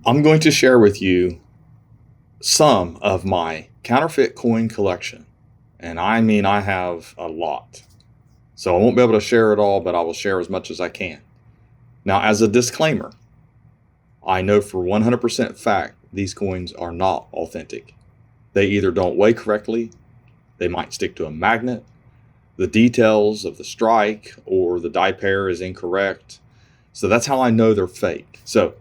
I'm going to share with you some of my counterfeit coin collection. And I mean, I have a lot. So I won't be able to share it all, but I will share as much as I can. Now, as a disclaimer, I know for 100% fact these coins are not authentic. They either don't weigh correctly, they might stick to a magnet, the details of the strike or the die pair is incorrect. So that's how I know they're fake. So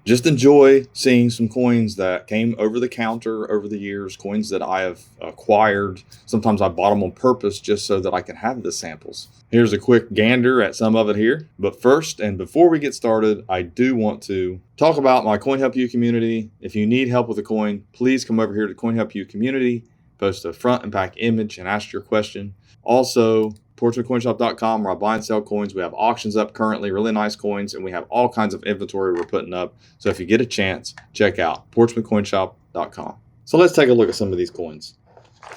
just enjoy seeing some coins that came over the counter over the years, coins that I have acquired. Sometimes I bought them on purpose just so that I can have the samples. Here's a quick gander at some of it here. But first, and before we get started, I do want to talk about my CoinHelpu community. If you need help with a coin, please come over here to CoinHelpu Community, post a front and back image and ask your question. Also, portsmouthcoinshop.com where I buy and sell coins. We have auctions up currently, really nice coins, and we have all kinds of inventory we're putting up. So if you get a chance, check out portsmouthcoinshop.com. So let's take a look at some of these coins.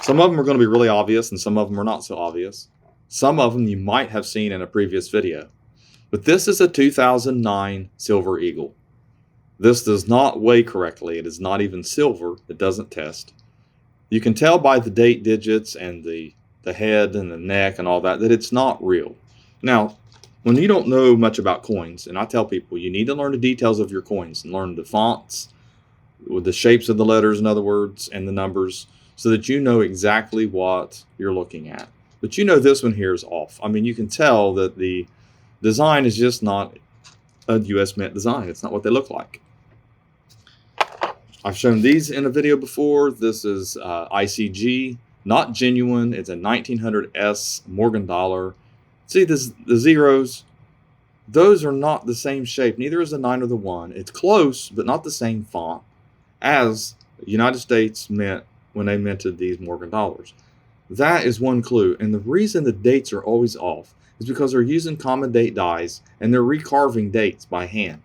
Some of them are going to be really obvious and some of them are not so obvious. Some of them you might have seen in a previous video. But this is a 2009 Silver Eagle. This does not weigh correctly. It is not even silver. It doesn't test. You can tell by the date digits and the head and the neck and all that it's not real. Now, when you don't know much about coins, and I tell people you need to learn the details of your coins and learn the fonts, with the shapes of the letters, in other words, and the numbers, so that you know exactly what you're looking at. But you know this one here is off. I mean, you can tell that the design is just not a US Mint design. It's not what they look like. I've shown these in a video before. This is ICG. Not genuine. It's a 1900S Morgan dollar. See the zeros? Those are not the same shape. Neither is the 9 or the 1. It's close, but not the same font as the United States Mint when they minted these Morgan dollars. That is one clue. And the reason the dates are always off is because they're using common date dies and they're recarving dates by hand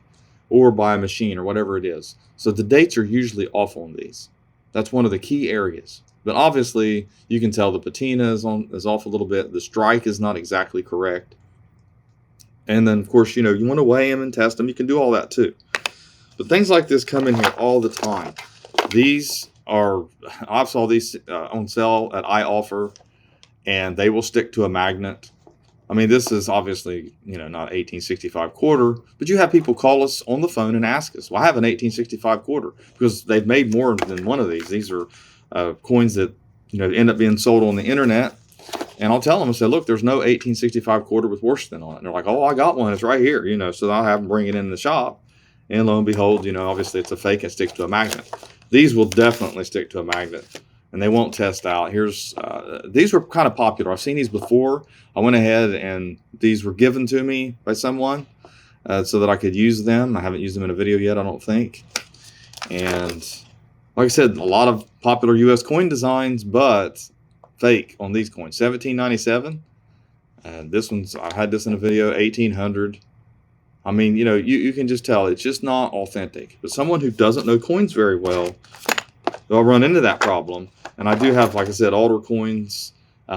or by a machine or whatever it is. So the dates are usually off on these. That's one of the key areas. But obviously, you can tell the patina is off a little bit. The strike is not exactly correct. And then, of course, you want to weigh them and test them. You can do all that too. But things like this come in here all the time. These are, I saw these on sale at iOffer, and they will stick to a magnet. I mean, this is obviously, not 1865 quarter, but you have people call us on the phone and ask us, well, I have an 1865 quarter, because they've made more than one of these. These are coins that end up being sold on the internet, and I'll tell them, I say, look, there's no 1865 quarter with Washington on it. And they're like, oh, I got one, it's right here, so I'll have them bring it in the shop, and lo and behold, obviously it's a fake and sticks to a magnet. These will definitely stick to a magnet and they won't test out. Here's these were kind of popular. I've seen these before. I went ahead and these were given to me by someone so that I could use them. I haven't used them in a video yet, I don't think. And like I said, a lot of popular US coin designs, but fake on these coins. 1797. This one's, I had this in a video, 1800. I mean, you can just tell it's just not authentic. But someone who doesn't know coins very well, they'll run into that problem. And I do have, like I said, older coins.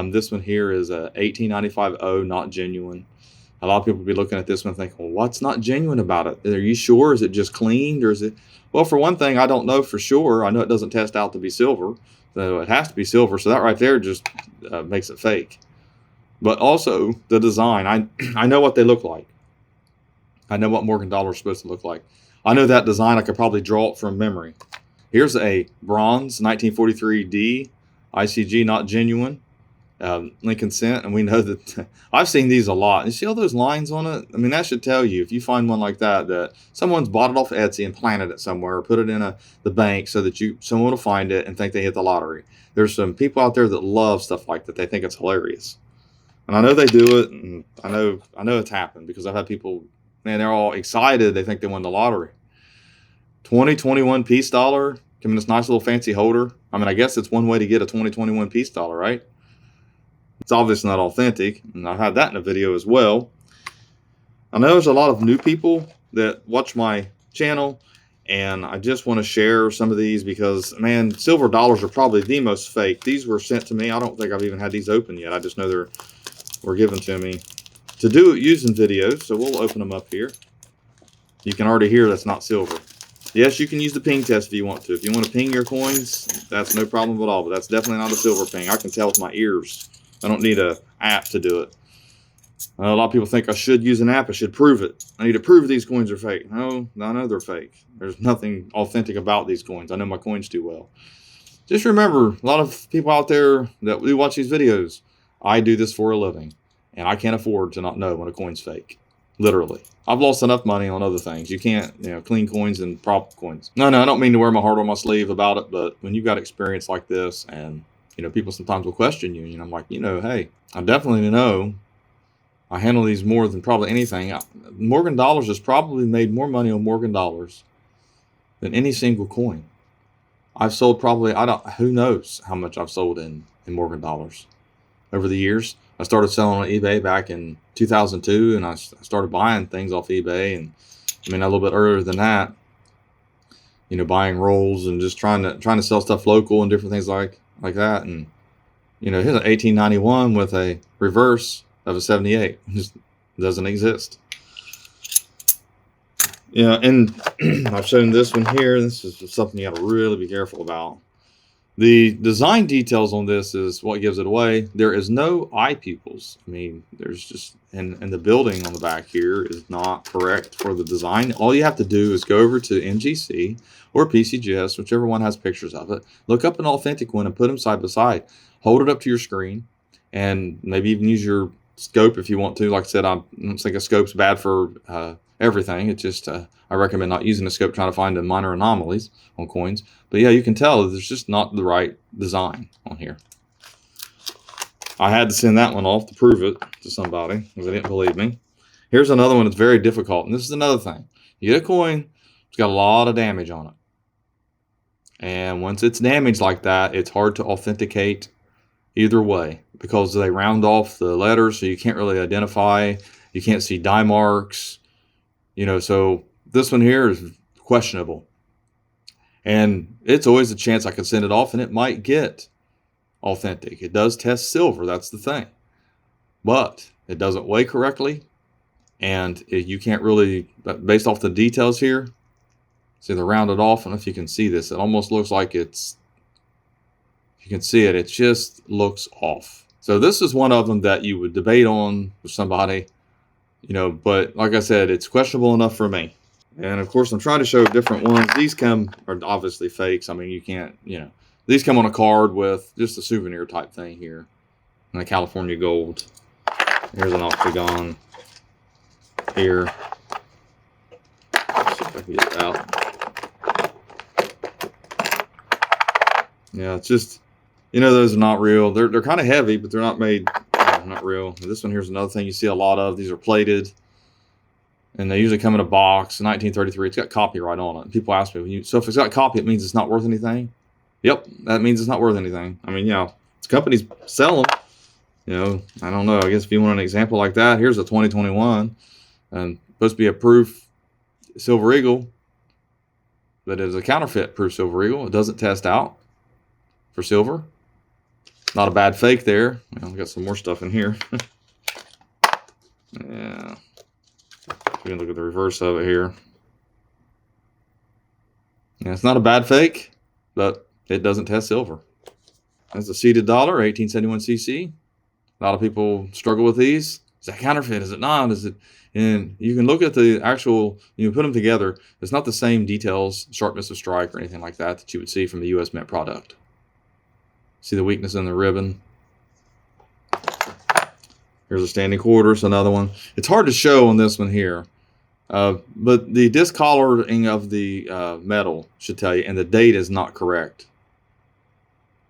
This one here is a 1895 O, not genuine. A lot of people will be looking at this one and think, well, what's not genuine about it? Are you sure? Is it just cleaned, or is it? Well, for one thing, I don't know for sure. I know it doesn't test out to be silver, so it has to be silver. So that right there just makes it fake. But also the design, I know what they look like. I know what Morgan dollar is supposed to look like. I know that design. I could probably draw it from memory. Here's a bronze 1943D ICG, not genuine. Lincoln Cent, and we know that I've seen these a lot. You see all those lines on it? I mean, that should tell you, if you find one like that someone's bought it off Etsy and planted it somewhere, or put it in the bank so that someone will find it and think they hit the lottery. There's some people out there that love stuff like that. They think it's hilarious, and I know they do it, and I know it's happened because I've had people, man, they're all excited. They think they won the lottery. 2021 peace dollar, come in this nice little fancy holder. I mean, I guess it's one way to get a 2021 peace dollar, right? It's obviously not authentic, and I had that in a video as well. I know there's a lot of new people that watch my channel, and I just want to share some of these because, man, silver dollars are probably the most fake. These were sent to me. I don't think I've even had these open yet. I just know they were given to me to do using videos, so we'll open them up here. You can already hear that's not silver. Yes, you can use the ping test if you want to. If you want to ping your coins, that's no problem at all. But that's definitely not a silver ping. I can tell with my ears. I don't need an app to do it. A lot of people think I should use an app. I should prove it. I need to prove these coins are fake. No, I know they're fake. There's nothing authentic about these coins. I know my coins too well. Just remember, a lot of people out there that do watch these videos, I do this for a living, and I can't afford to not know when a coin's fake. Literally. I've lost enough money on other things. You can't, clean coins and prop coins. No, I don't mean to wear my heart on my sleeve about it, but when you've got experience like this and, people sometimes will question you, and I'm like, hey, I definitely know I handle these more than probably anything. Morgan Dollars has probably made more money on Morgan Dollars than any single coin. I've sold probably, who knows how much I've sold in Morgan Dollars over the years. I started selling on eBay back in 2002, and I started buying things off eBay, and a little bit earlier than that, buying rolls and just trying to sell stuff local and different things like that. And here's an 1891 with a reverse of a 78. It just doesn't exist. And I've shown this one here. This is something you got to really be careful about. The design details on this is what gives it away. There is no eye pupils. There's just, and the building on the back here is not correct for the design. All you have to do is go over to NGC or PCGS, whichever one has pictures of it. Look up an authentic one and put them side by side. Hold it up to your screen, and maybe even use your scope if you want to. Like I said, I don't think a scope's bad for everything. It's just I recommend not using a scope trying to find the minor anomalies on coins. But yeah, you can tell there's just not the right design on here. I had to send that one off to prove it to somebody because they didn't believe me. Here's another one that's very difficult, and this is another thing. You get a coin, it's got a lot of damage on it. And once it's damaged like that, it's hard to authenticate either way because they round off the letters, so you can't really identify. You can't see die marks. So this one here is questionable. And it's always a chance I could send it off and it might get authentic. It does test silver, that's the thing. But it doesn't weigh correctly. And you can't really, based off the details here, see they're rounded off. I don't know if you can see this. It almost looks like it's, you can see it, it just looks off. So this is one of them that you would debate on with somebody, but like I said, it's questionable enough for me. And of course, I'm trying to show different ones. These are obviously fakes. You can't, these come on a card with just a souvenir type thing here. And the California gold. Here's an octagon here. Let's see if I can get it out. Yeah, it's just, those are not real. They're kind of heavy, but they're not made, not real. This one here's another thing you see a lot of. These are plated. And they usually come in a box. 1933, it's got copyright on it. And people ask me, so if it's got copy, it means it's not worth anything? Yep, that means it's not worth anything. Companies sell them. I don't know. I guess if you want an example like that, here's a 2021. And supposed to be a proof Silver Eagle. But it is a counterfeit proof Silver Eagle. It doesn't test out for silver. Not a bad fake there. I've got some more stuff in here. Yeah. You can look at the reverse of it here. Yeah, it's not a bad fake, but it doesn't test silver. That's a seated dollar, 1871 cc. A lot of people struggle with these. Is that counterfeit? Is it not? Is it? And you can look at the actual, put them together. It's not the same details, sharpness of strike or anything like that you would see from the U.S. Mint product. See the weakness in the ribbon? Here's a standing quarter, so another one. It's hard to show on this one here. But the discoloring of the metal should tell you, and the date is not correct.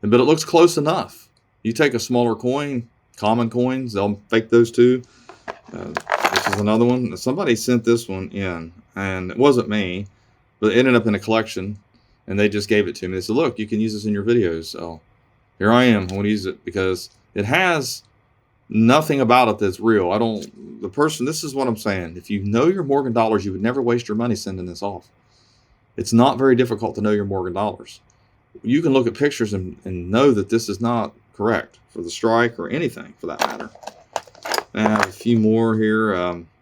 But it looks close enough. You take a smaller coin, common coins, they'll fake those too. This is another one. Somebody sent this one in, and it wasn't me, but it ended up in a collection, and they just gave it to me. They said, look, you can use this in your videos. So here I am. I want to use it because it has nothing about it that's real. This is what I'm saying. If you know your Morgan dollars, you would never waste your money sending this off. It's not very difficult to know your Morgan dollars. You can look at pictures and know that this is not correct for the strike or anything for that matter. I have a few more here.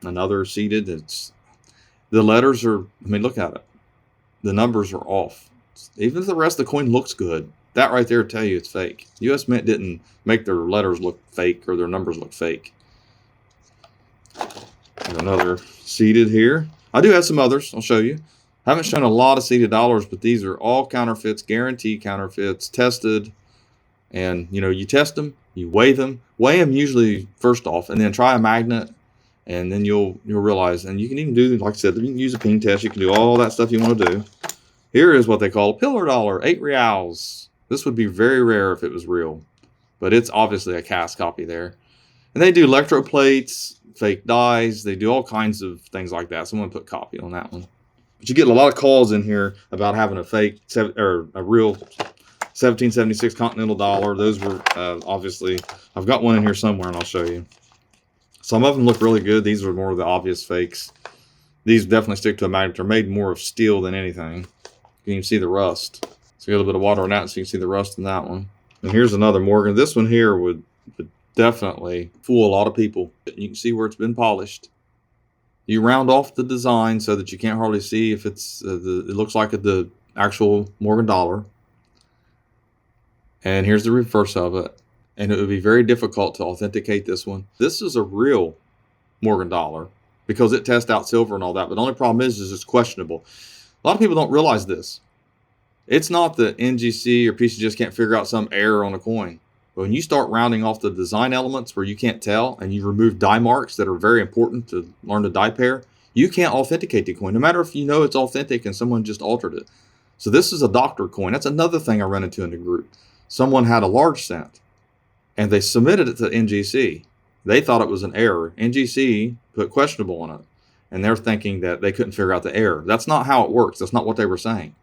Another seated. The letters are, look at it. the numbers are off. Even if the rest of the coin looks good, that right there will tell you it's fake. US Mint didn't make their letters look fake or their numbers look fake. Another seeded here. I do have some others. I'll show you. I haven't shown a lot of seeded dollars, but these are all counterfeits, guaranteed counterfeits, tested. And, you test them, you weigh them usually first off, and then try a magnet, and then you'll realize. And you can even do, like I said, you can use a ping test. You can do all that stuff you want to do. Here is what they call a pillar dollar, 8 reals. This would be very rare if it was real, but it's obviously a cast copy there. And they do electroplates, fake dies. They do all kinds of things like that. Someone put copy on that one. But you get a lot of calls in here about having a fake or a real 1776 Continental dollar. Those were obviously, I've got one in here somewhere and I'll show you. Some of them look really good. These are more of the obvious fakes. These definitely stick to a magnet. They're made more of steel than anything. You can see the rust. So you get a little bit of water on that, so you can see the rust in that one. And here's another Morgan. This one here would definitely fool a lot of people. You can see where it's been polished. You round off the design so that you can't hardly see if it's it looks like the actual Morgan dollar. And here's the reverse of it. And it would be very difficult to authenticate this one. This is a real Morgan dollar because it tests out silver and all that. But the only problem is it's questionable. A lot of people don't realize this. It's not that NGC or PCGS can't figure out some error on a coin. But when you start rounding off the design elements where you can't tell, and you remove die marks that are very important to learn the die pair, you can't authenticate the coin, no matter if you know it's authentic and someone just altered it. So this is a doctor coin. That's another thing I run into in the group. Someone had a large cent, and they submitted it to NGC. They thought it was an error. NGC put questionable on it, and they're thinking that they couldn't figure out the error. That's not how it works. That's not what they were saying.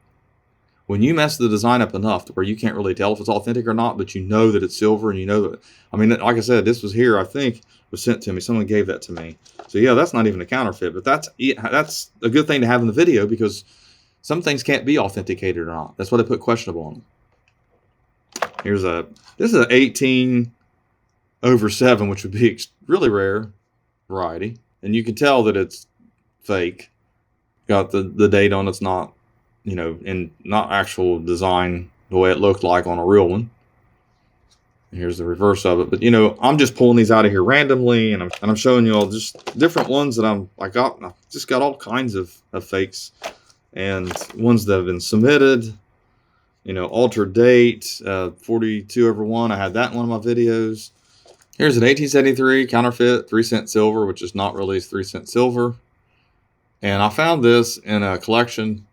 When you mess the design up enough to where you can't really tell if it's authentic or not, but you know that it's silver and you know that, I mean, like I said, this was here, I think, was sent to me. Someone gave that to me. So yeah, that's not even a counterfeit, but that's a good thing to have in the video because some things can't be authenticated or not. That's why they put questionable on them. This is an 18/7, which would be really rare variety. And you can tell that it's fake. Got the date on it's not, and not actual design the way it looked like on a real one. And here's the reverse of it. But I'm just pulling these out of here randomly, and I'm showing you all just different ones that I just got all kinds of fakes and ones that have been submitted. Altered date, 42/1. I had that in one of my videos. Here's an 1873 counterfeit 3-cent silver, which is not really 3-cent silver. And I found this in a collection.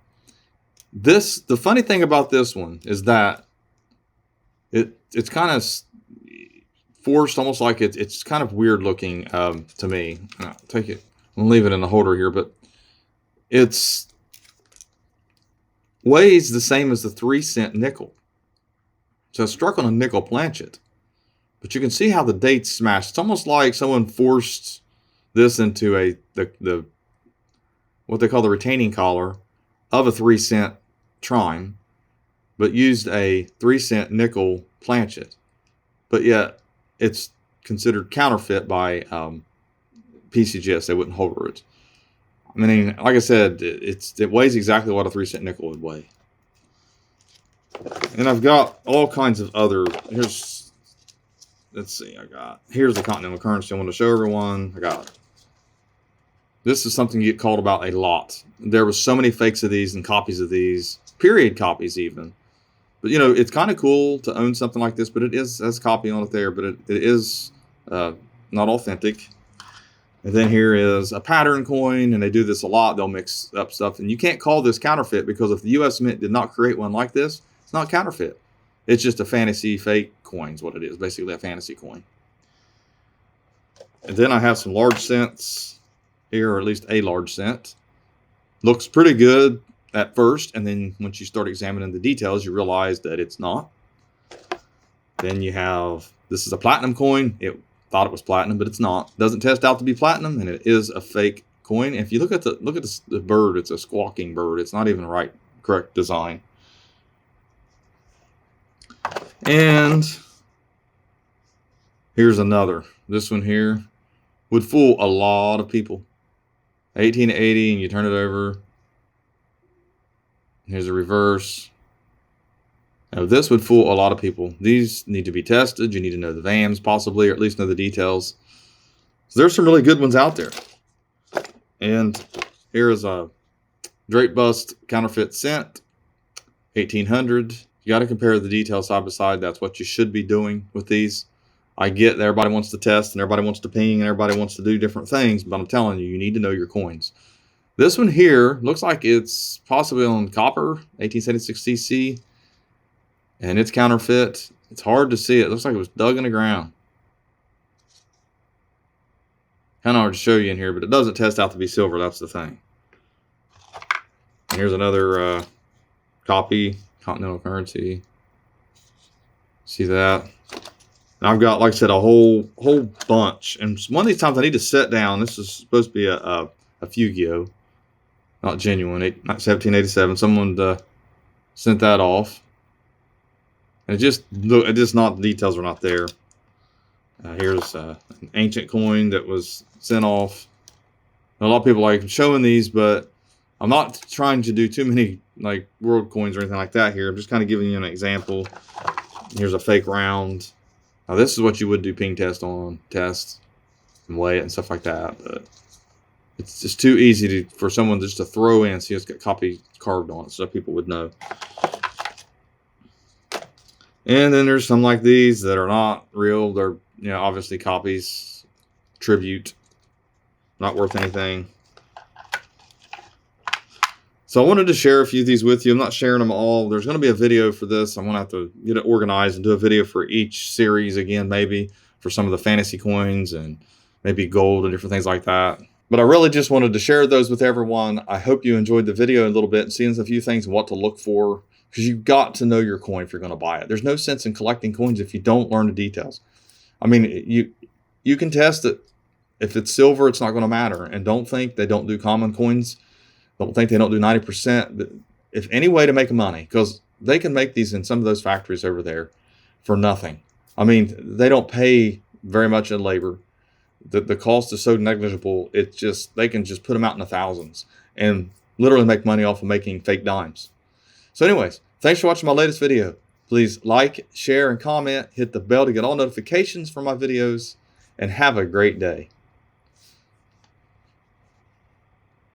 The funny thing about this one is that it's kind of forced, almost like it's kind of weird looking to me. I'll take it. I'll leave it in the holder here, but it's weighs the same as the 3-cent nickel. So it's struck on a nickel planchet. But you can see how the date's smashed. It's almost like someone forced this into the what they call the retaining collar of a 3-cent trine, but used a 3-cent nickel planchet. But yet it's considered counterfeit by PCGS. They wouldn't holder it. I mean, like I said, it weighs exactly what a 3-cent nickel would weigh. And I've got all kinds of other. Let's see. Here's the Continental currency I want to show everyone. This is something you get called about a lot. There was so many fakes of these and copies of these, period copies even. But it's kind of cool to own something like this. But it has copy on it there. But it is not authentic. And then here is a pattern coin, and they do this a lot. They'll mix up stuff, and you can't call this counterfeit because if the U.S. Mint did not create one like this, it's not counterfeit. It's just a fantasy fake coin is what it is, basically a fantasy coin. And then I have some large cents here, or at least a large cent. Looks pretty good at first, and then once you start examining the details, you realize that it's not. Then you have, this is a platinum coin. It thought it was platinum, but it's not. Doesn't test out to be platinum, and it is a fake coin. If you look at the bird, it's a squawking bird. It's not even correct design. And here's another. This one here would fool a lot of people. 1880, and you turn it over. Here's a reverse. Now this would fool a lot of people. These need to be tested. You need to know the VAMs possibly, or at least know the details. So there's some really good ones out there. And here is a Drake Bust Counterfeit Cent, 1800. You got to compare the details side by side. That's what you should be doing with these. I get that everybody wants to test and everybody wants to ping and everybody wants to do different things, but I'm telling you, you need to know your coins. This one here looks like it's possibly on copper, 1876 CC, and it's counterfeit. It's hard to see. It looks like it was dug in the ground. Kind of hard to show you in here, but it doesn't test out to be silver. That's the thing. And here's another copy, continental currency. See that? And I've got, like I said, a whole bunch. And one of these times I need to sit down. This is supposed to be a Fugio, not genuine. 1787. Someone sent that off. And it just not, the details are not there. Here's an ancient coin that was sent off. A lot of people like showing these, but I'm not trying to do too many like world coins or anything like that here. I'm just kind of giving you an example. Here's a fake round. Now this is what you would do ping test on, test and weigh it and stuff like that. But it's just too easy for someone just to throw in. See, it's got copy carved on it, so people would know. And then there's some like these that are not real. They're, you know, obviously copies, tribute, not worth anything. So I wanted to share a few of these with you. I'm not sharing them all. There's going to be a video for this. I'm going to have to get it organized and do a video for each series again, maybe for some of the fantasy coins and maybe gold and different things like that. But I really just wanted to share those with everyone. I hope you enjoyed the video a little bit and seeing a few things and what to look for, because you've got to know your coin if you're going to buy it. There's no sense in collecting coins if you don't learn the details. I mean, you can test it. If it's silver, it's not going to matter. And don't think they don't do common coins. Don't think they don't do 90%. If any way to make money, because they can make these in some of those factories over there for nothing. I mean, they don't pay very much in labor. The cost is so negligible. It's just, they can just put them out in the thousands and literally make money off of making fake dimes. So anyways, thanks for watching my latest video. Please like, share, and comment. Hit the bell to get all notifications for my videos, and have a great day.